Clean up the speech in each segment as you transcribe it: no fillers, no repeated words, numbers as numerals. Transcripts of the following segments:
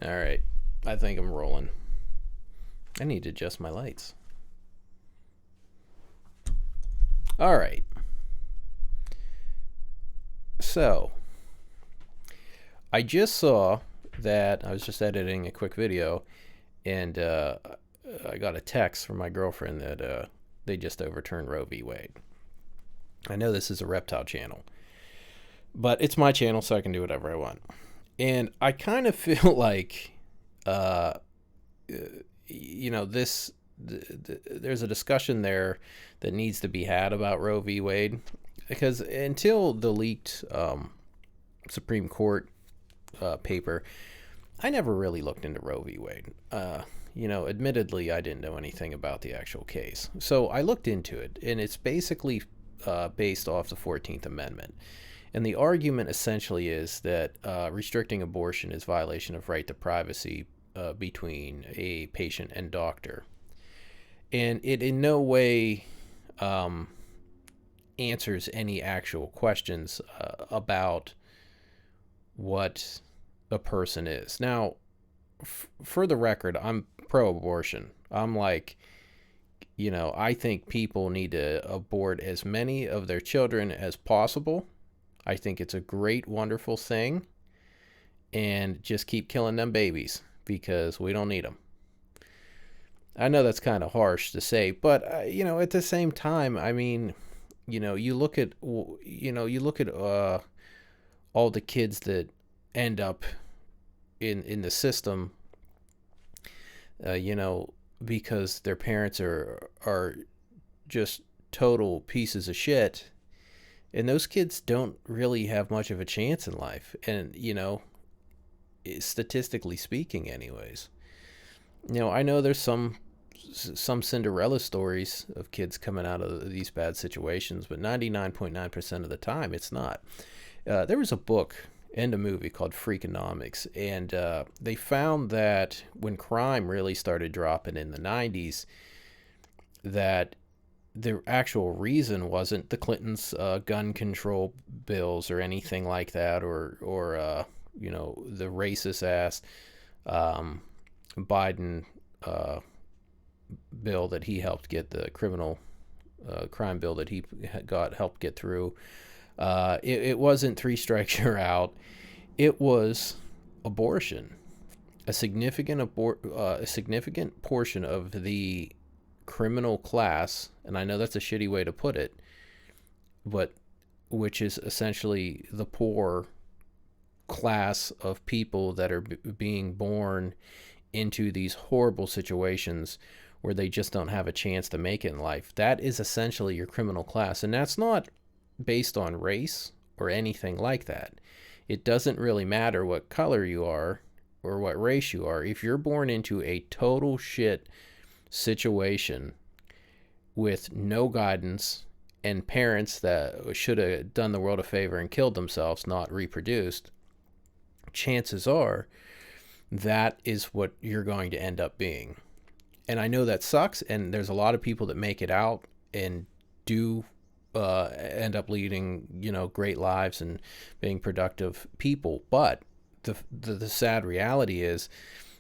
All right. I think I'm rolling. I need to adjust my lights. All right. So, I just saw that I was just editing a quick video and I got a text from my girlfriend that they just overturned Roe v. Wade. I know this is a reptile channel, but it's my channel, so I can do whatever I want. And I kind of feel like, uh, this there's a discussion there that needs to be had about Roe v. Wade, because until the leaked Supreme Court paper, I never really looked into Roe v. Wade. Admittedly, I didn't know anything about the actual case, so I looked into it, and it's basically based off the 14th Amendment. And the argument essentially is that restricting abortion is violation of right to privacy between a patient and doctor. And it in no way um, answers any actual questions about what a person is. Now, for the record, I'm pro abortion. I'm like, I think people need to abort as many of their children as possible. I think it's a great, wonderful thing. And just keep killing them babies because we don't need them. I know that's kind of harsh to say, but at the same time, I mean, you look at all the kids that end up in the system, because their parents are just total pieces of shit, and those kids don't really have much of a chance in life, and statistically speaking, anyways. I know there's some Cinderella stories of kids coming out of these bad situations, but 99.9% of the time, it's not. There was a book and a movie called Freakonomics, and they found that when crime really started dropping in the 90s, that the actual reason wasn't the Clintons' gun control bills or anything like that, or the racist ass Biden bill that he helped get, the criminal crime bill that he got helped get through. It wasn't three strikes you're out. It was abortion. A significant portion of the criminal class, and I know that's a shitty way to put it, but which is essentially the poor class of people that are being born into these horrible situations where they just don't have a chance to make it in life. That is essentially your criminal class, and that's not based on race or anything like that. It doesn't really matter what color you are or what race you are. If you're born into a total shit situation with no guidance and parents that should have done the world a favor and killed themselves, not reproduced, chances are that is what you're going to end up being. And I know that sucks, and there's a lot of people that make it out and do end up leading, great lives and being productive people. But the sad reality is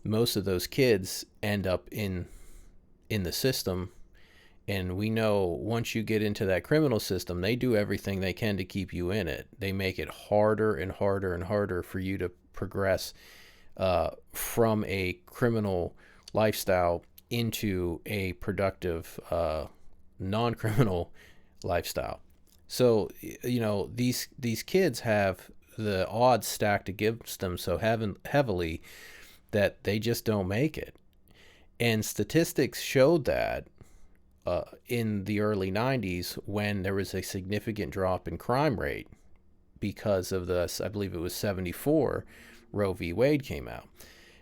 most of those kids end up in the system. And we know once you get into that criminal system, they do everything they can to keep you in it. They make it harder and harder and harder for you to progress from a criminal lifestyle into a productive non-criminal lifestyle. So these kids have the odds stacked against them so heavily that they just don't make it. And statistics showed that in the early 90s, when there was a significant drop in crime rate because of I believe it was 74, Roe v. Wade came out.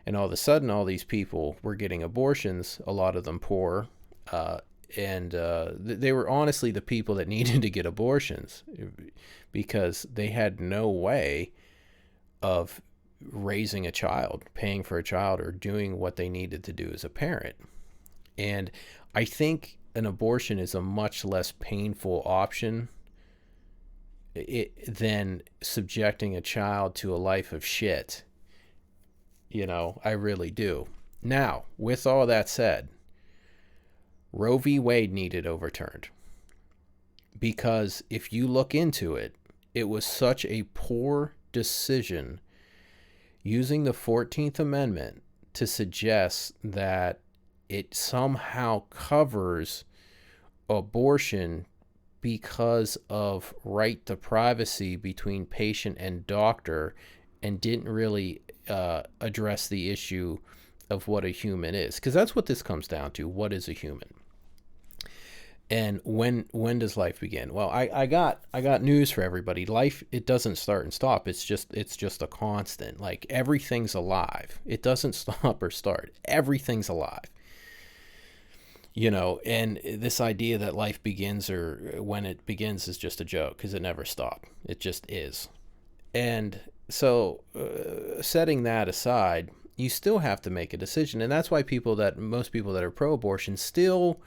And all of a sudden, all these people were getting abortions, a lot of them poor, and they were honestly the people that needed to get abortions because they had no way of raising a child, paying for a child, or doing what they needed to do as a parent. And I think an abortion is a much less painful option than subjecting a child to a life of shit I really do. Now, with all that said, Roe v. Wade needed overturned. Because if you look into it, it was such a poor decision using the 14th Amendment to suggest that it somehow covers abortion because of right to privacy between patient and doctor, and didn't really address the issue of what a human is. Because that's what this comes down to. What is a human? And when does life begin? Well, I got news for everybody. Life, it doesn't start and stop. It's just a constant. Like, everything's alive. It doesn't stop or start. Everything's alive. And this idea that life begins or when it begins is just a joke, because it never stopped. It just is. And so, setting that aside, you still have to make a decision. And that's why most people that are pro-abortion still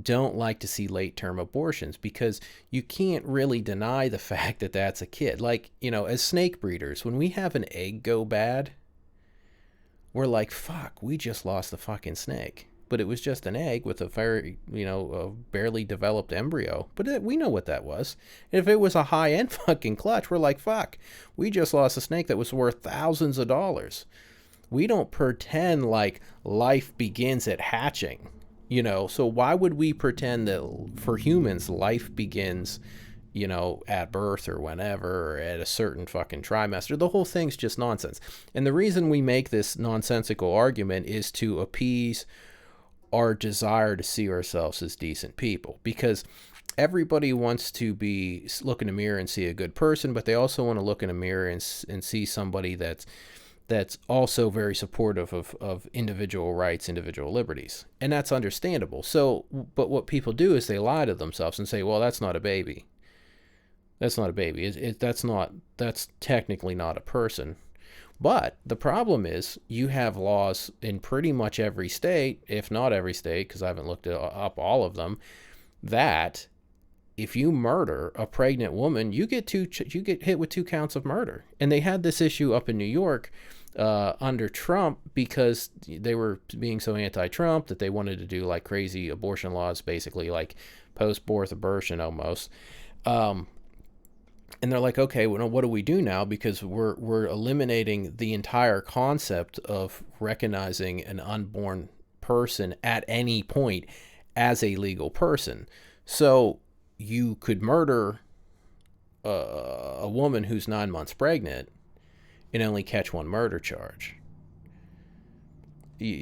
don't like to see late-term abortions, because you can't really deny the fact that that's a kid. Like, as snake breeders, when we have an egg go bad, we're like, fuck, we just lost the fucking snake. But it was just an egg with a very, a barely developed embryo. But we know what that was. And if it was a high-end fucking clutch, we're like, fuck, we just lost a snake that was worth thousands of dollars. We don't pretend like life begins at hatching. So why would we pretend that for humans life begins, at birth or whenever, or at a certain fucking trimester? The whole thing's just nonsense. And the reason we make this nonsensical argument is to appease our desire to see ourselves as decent people, because everybody wants to look in a mirror and see a good person, but they also want to look in a mirror and see somebody that's also very supportive of individual rights, individual liberties. And that's understandable. So, but what people do is they lie to themselves and say, well, that's not a baby. That's not a baby. That's technically not a person. But the problem is you have laws in pretty much every state, if not every state, because I haven't looked up all of them, that if you murder a pregnant woman, you get hit with 2 counts of murder. And they had this issue up in New York under Trump, because they were being so anti-Trump that they wanted to do like crazy abortion laws, basically like post-birth abortion almost. And they're like, okay, well, what do we do now? Because we're eliminating the entire concept of recognizing an unborn person at any point as a legal person. So you could murder a woman who's 9 months pregnant and only catch 1 murder charge.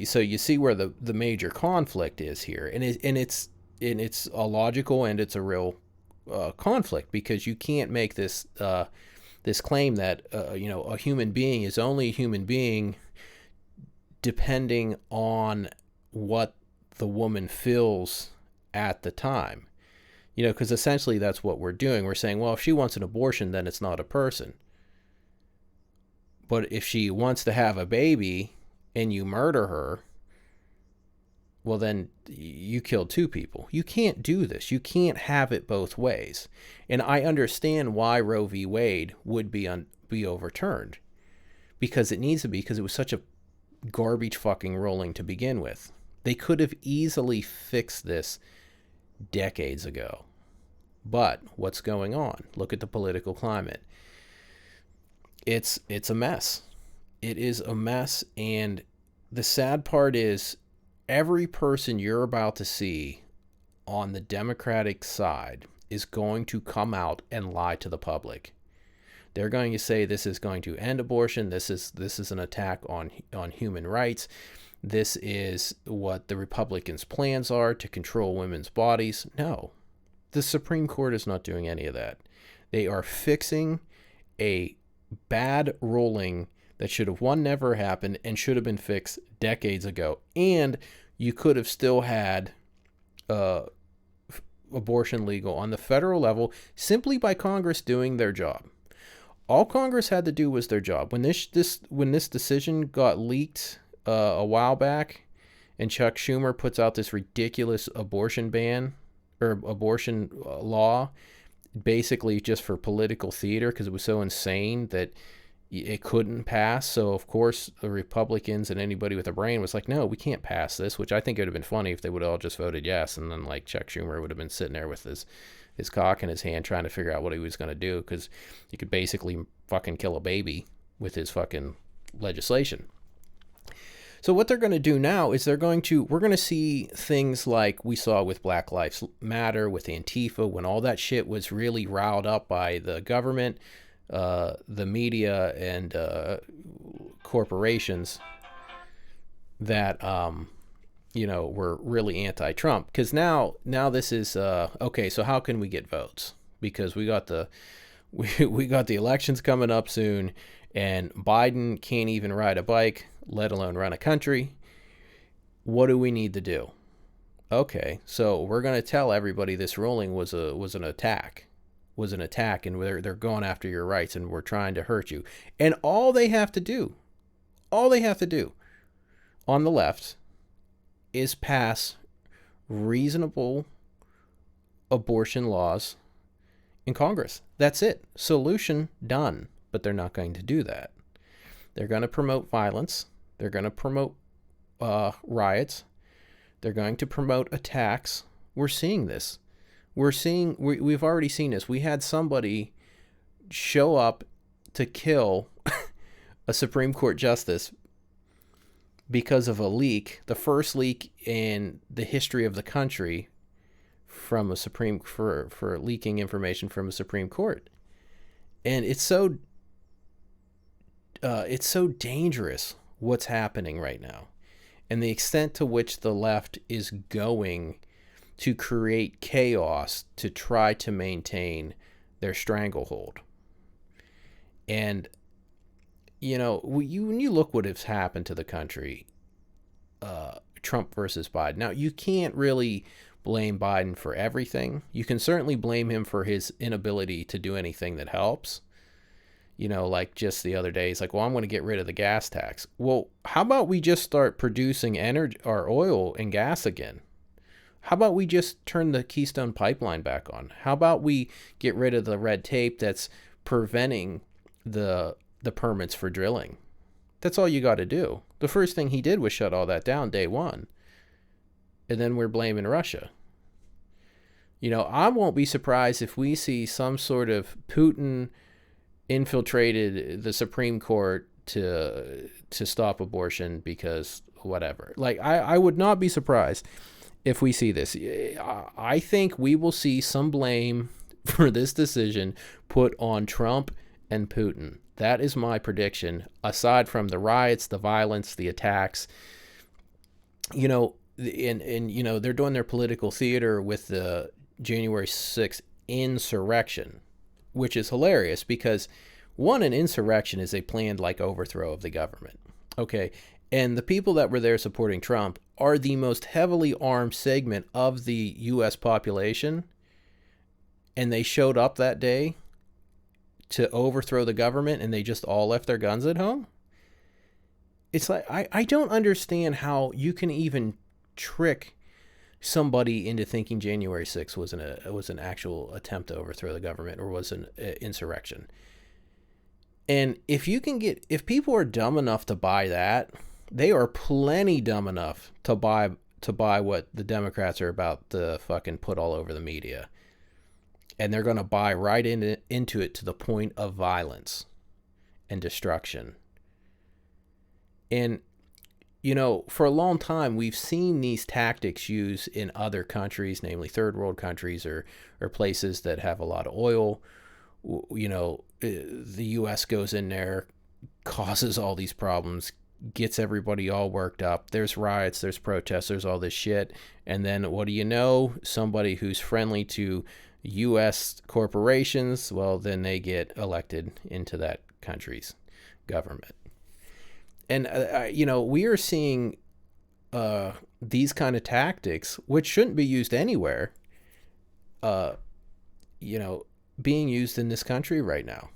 So you see where the major conflict is here, and it's a logical and it's a real conflict, because you can't make this claim that a human being is only a human being depending on what the woman feels at the time. Because essentially that's what we're doing. We're saying, well, if she wants an abortion, then it's not a person. But if she wants to have a baby and you murder her, well, then you killed 2 people. You can't do this. You can't have it both ways. And I understand why Roe v. Wade would be overturned, because it needs to be, because it was such a garbage fucking ruling to begin with. They could have easily fixed this decades ago. But what's going on? Look at the political climate. It's a mess. It is a mess, and the sad part is every person you're about to see on the Democratic side is going to come out and lie to the public. They're going to say this is going to end abortion. This is an attack on human rights. This is what the Republicans' plans are to control women's bodies. No, the Supreme Court is not doing any of that. They are fixing a bad ruling that should have never happened and should have been fixed decades ago. And you could have still had abortion legal on the federal level simply by Congress doing their job. All Congress had to do was their job. When this decision got leaked a while back, and Chuck Schumer puts out this ridiculous abortion ban or abortion law, basically just for political theater, because it was so insane that It couldn't pass. So, of course, the Republicans and anybody with a brain was like, no, we can't pass this, which I think it would have been funny if they would have all just voted yes. And then, like, Chuck Schumer would have been sitting there with his cock in his hand trying to figure out what he was going to do, because he could basically fucking kill a baby with his fucking legislation. So what they're going to do now is we're going to see things like we saw with Black Lives Matter, with Antifa, when all that shit was really riled up by the government, the media, and corporations that, were really anti-Trump. Because now this is, okay, so how can we get votes? Because we got the elections coming up soon, and Biden can't even ride a bike, let alone run a country. What do we need to do? Okay, so we're going to tell everybody this ruling was an attack, and they're going after your rights, and we're trying to hurt you. And all they have to do on the left is pass reasonable abortion laws in Congress. That's it. Solution done. But they're not going to do that. They're going to promote violence. They're going to promote riots. They're going to promote attacks. We're seeing this. We've already seen this. We had somebody show up to kill a Supreme Court justice because of a leak, the first leak in the history of the country from a for leaking information from a Supreme Court. And it's so dangerous what's happening right now, and the extent to which the left is going to create chaos to try to maintain their stranglehold. And when you look what has happened to the country, Trump versus Biden. Now, you can't really blame Biden for everything. You can certainly blame him for his inability to do anything that helps. Like just the other day, he's like, well, I'm going to get rid of the gas tax. Well, how about we just start producing energy or oil and gas again? How about we just turn the Keystone Pipeline back on? How about we get rid of the red tape that's preventing the permits for drilling? That's all you got to do. The first thing he did was shut all that down day one. And then we're blaming Russia. I won't be surprised if we see some sort of Putin infiltrated the Supreme Court to stop abortion because whatever. Like, I would not be surprised if we see this. I think we will see some blame for this decision put on Trump and Putin. That is my prediction. Aside from the riots, the violence, the attacks, and they're doing their political theater with the January 6th insurrection, which is hilarious because, one, an insurrection is a planned overthrow of the government. Okay. And the people that were there supporting Trump are the most heavily armed segment of the U.S. population. And they showed up that day to overthrow the government, and they just all left their guns at home. It's like, I don't understand how you can even trick somebody into thinking January 6th was an actual attempt to overthrow the government or was an insurrection. And if people are dumb enough to buy that, they are plenty dumb enough to buy what the Democrats are about to fucking put all over the media. And they're going to buy right into it to the point of violence and destruction. And, for a long time, we've seen these tactics used in other countries, namely third world countries or places that have a lot of oil. The U.S. goes in there, causes all these problems, gets everybody all worked up. There's riots, there's protests, there's all this shit. And then what do you know? Somebody who's friendly to U.S. corporations, well, then they get elected into that country's government. And, we are seeing these kind of tactics, which shouldn't be used anywhere, being used in this country right now.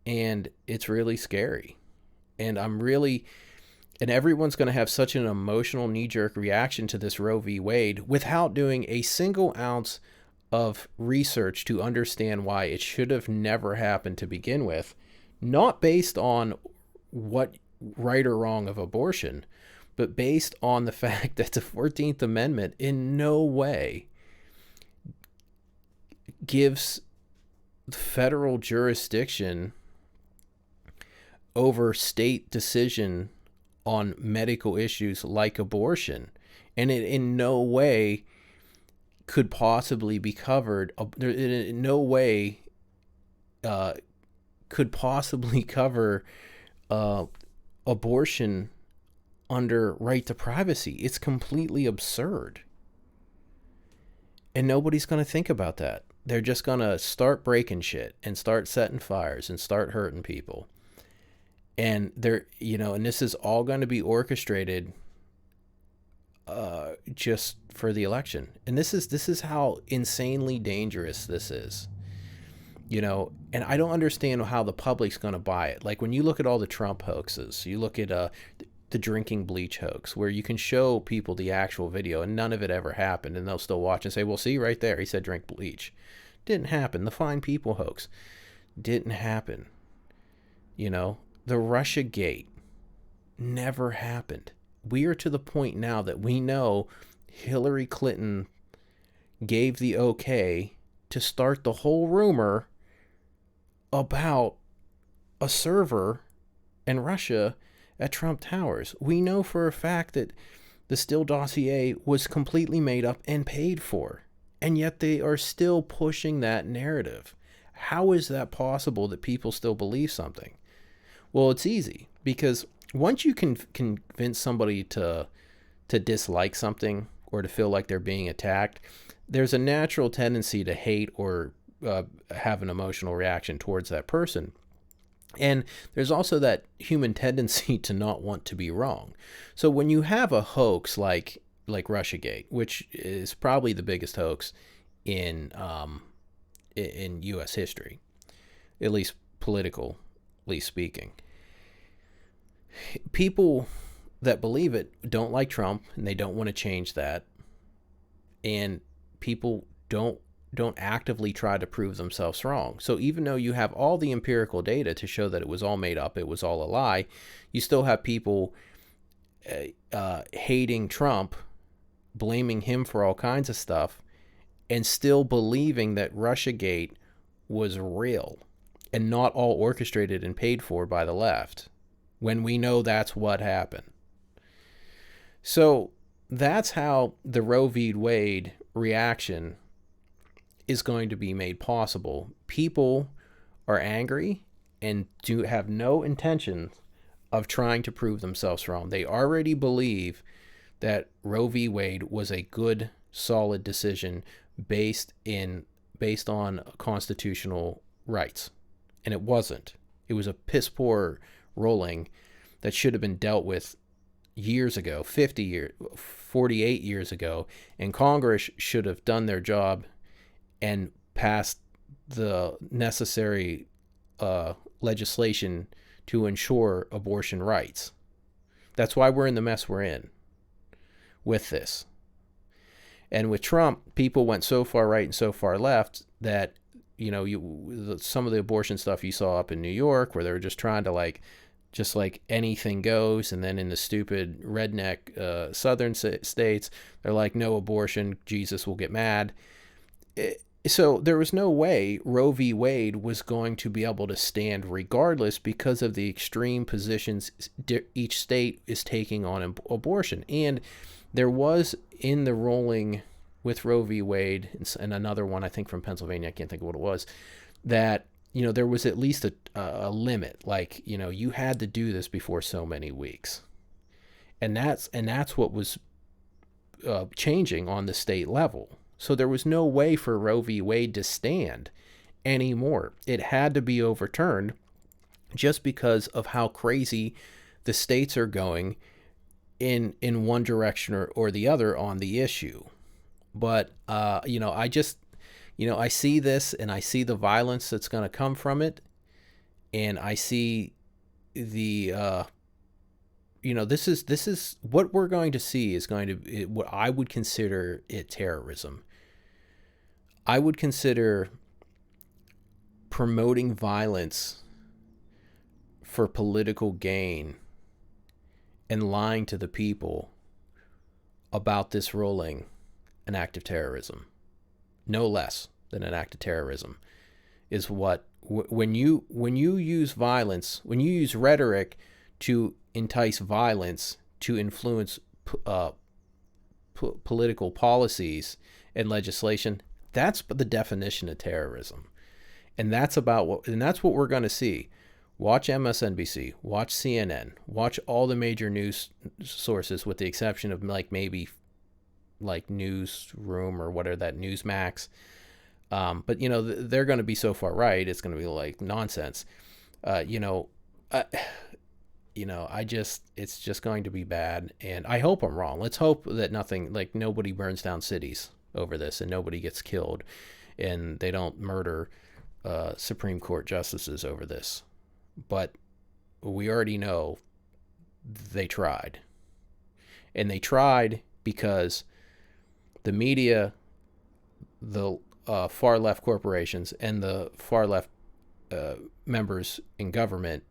And it's really scary. And everyone's going to have such an emotional knee-jerk reaction to this Roe v. Wade without doing a single ounce of research to understand why it should have never happened to begin with. not based on what right or wrong of abortion, but based on the fact that the 14th Amendment in no way gives federal jurisdiction over state decision on medical issues like abortion. And it in no way could possibly be covered, in no way could possibly cover abortion under right to privacy. It's completely absurd. And nobody's going to think about that. They're just going to start breaking shit and start setting fires and start hurting people. And and this is all going to be orchestrated just for the election. And this is how insanely dangerous this is. And I don't understand how the public's going to buy it. Like when you look at all the Trump hoaxes, you look at the drinking bleach hoax, where you can show people the actual video and none of it ever happened, and they'll still watch and say, well, see right there, he said drink bleach. Didn't happen. The fine people hoax didn't happen. The Russia Gate never happened. We are to the point now that we know Hillary Clinton gave the okay to start the whole rumor about a server in Russia at Trump Towers. We know for a fact that the Steele dossier was completely made up and paid for, and yet they are still pushing that narrative. How is that possible that people still believe something? Well, it's easy, because once you can convince somebody to dislike something or to feel like they're being attacked, there's a natural tendency to hate or have an emotional reaction towards that person. And there's also that human tendency to not want to be wrong. So when you have a hoax like Russiagate, which is probably the biggest hoax in U.S. history, at least politically speaking, people that believe it don't like Trump and they don't want to change that, and people don't actively try to prove themselves wrong. So even though you have all the empirical data to show that it was all made up, it was all a lie, you still have people hating Trump, blaming him for all kinds of stuff, and still believing that Russiagate was real and not all orchestrated and paid for by the left, when we know that's what happened. So that's how the Roe v. Wade reaction is going to be made possible. People are angry and do have no intention of trying to prove themselves wrong. They already believe that Roe v. Wade was a good, solid decision based on constitutional rights. And it wasn't. It was a piss poor ruling that should have been dealt with years ago, 48 years ago, and Congress should have done their job and passed the necessary legislation to ensure abortion rights. That's why we're in the mess we're in with this. And with Trump, people went so far right and so far left that, some of the abortion stuff you saw up in New York, where they were just trying to just like anything goes. And then in the stupid redneck southern states, they're like, no abortion, Jesus will get mad. So there was no way Roe v. Wade was going to be able to stand regardless, because of the extreme positions each state is taking on abortion. And there was in the ruling with Roe v. Wade and another one, I think from Pennsylvania, I can't think of what it was, that there was at least a limit. Like, you had to do this before so many weeks. And that's what was changing on the state level. So there was no way for Roe v. Wade to stand anymore. It had to be overturned, just because of how crazy the states are going in one direction or the other on the issue. But, I see this, and I see the violence that's going to come from it. And I see the, this is what we're going to see is going to be what I would consider it terrorism. I would consider promoting violence for political gain and lying to the people about this ruling an act of terrorism, no less than an act of terrorism, is what when you use violence, when you use rhetoric to entice violence to influence political policies and legislation, that's the definition of terrorism. And that's what we're going to see. Watch MSNBC, watch CNN, watch all the major news sources, with the exception of maybe Newsroom or whatever, that Newsmax. But they're going to be so far right, it's going to be like nonsense. It's just going to be bad, and I hope I'm wrong. Let's hope that nobody burns down cities over this, and nobody gets killed, and they don't murder Supreme Court justices over this. But we already know they tried. And they tried because the media, the far left corporations, and the far left members in government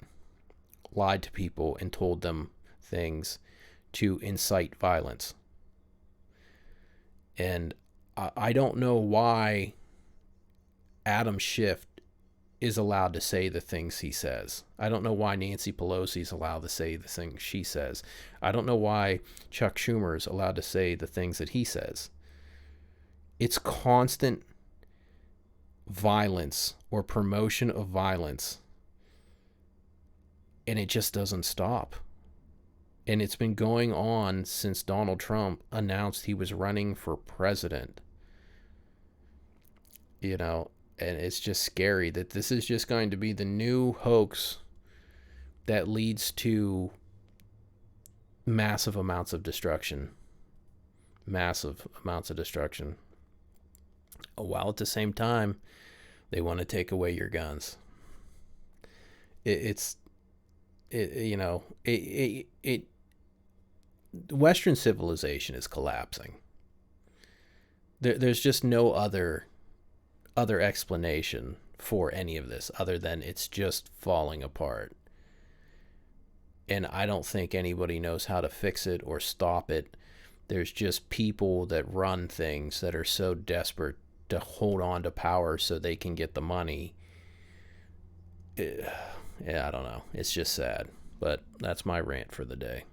lied to people and told them things to incite violence. And I don't know why Adam Schiff is allowed to say the things he says. I don't know why Nancy Pelosi is allowed to say the things she says. I don't know why Chuck Schumer is allowed to say the things that he says. It's constant violence or promotion of violence, and it just doesn't stop. And it's been going on since Donald Trump announced he was running for president. And it's just scary that this is just going to be the new hoax that leads to massive amounts of destruction. Massive amounts of destruction. While at the same time, they want to take away your guns. Western civilization is collapsing. There's just no other explanation for any of this other than it's just falling apart. And I don't think anybody knows how to fix it or stop it. There's just people that run things that are so desperate to hold on to power so they can get the money. Yeah, I don't know. It's just sad. But that's my rant for the day.